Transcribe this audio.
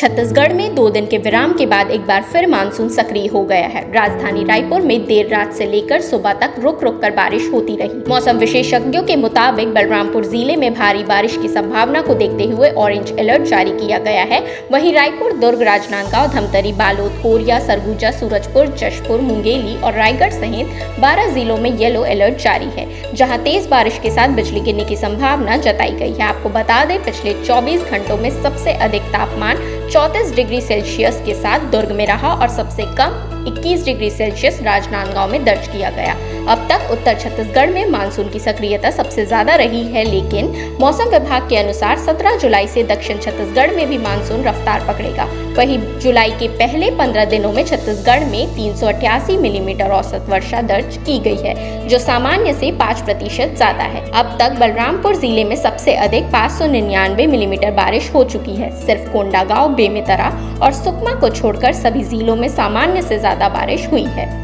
छत्तीसगढ़ में 2 दिन के विराम के बाद एक बार फिर मानसून सक्रिय हो गया है। राजधानी रायपुर में देर रात से लेकर सुबह तक रुक रुक कर बारिश होती रही। मौसम विशेषज्ञों के मुताबिक बलरामपुर जिले में भारी बारिश की संभावना को देखते हुए ऑरेंज अलर्ट जारी किया गया है। वहीं रायपुर, दुर्ग, राजनांदगांव, धमतरी, बालोद, कोरिया, सरगुजा, सूरजपुर, जशपुर, मुंगेली और रायगढ़ सहित 12 जिलों में येलो अलर्ट जारी है, जहां तेज बारिश के साथ बिजली गिरने की संभावना जताई गई है। आपको बता दें, पिछले 24 घंटों में सबसे अधिक तापमान 34 डिग्री सेल्सियस के साथ दुर्ग में रहा और सबसे कम 21 डिग्री सेल्सियस राजनांदगांव में दर्ज किया गया। अब तक उत्तर छत्तीसगढ़ में मानसून की सक्रियता सबसे ज्यादा रही है, लेकिन मौसम विभाग के अनुसार 17 जुलाई से दक्षिण छत्तीसगढ़ में भी मानसून रफ्तार पकड़ेगा। वहीं जुलाई के पहले 15 दिनों में छत्तीसगढ़ में 388 मिलीमीटर औसत वर्षा दर्ज की गई है, जो सामान्य से 5% ज्यादा है। अब तक बलरामपुर जिले में सबसे अधिक 599 मिलीमीटर बारिश हो चुकी है। सिर्फ कोंडागांव, बेमेतरा और सुकमा को छोड़कर सभी जिलों में सामान्य से ज्यादा बारिश हुई है।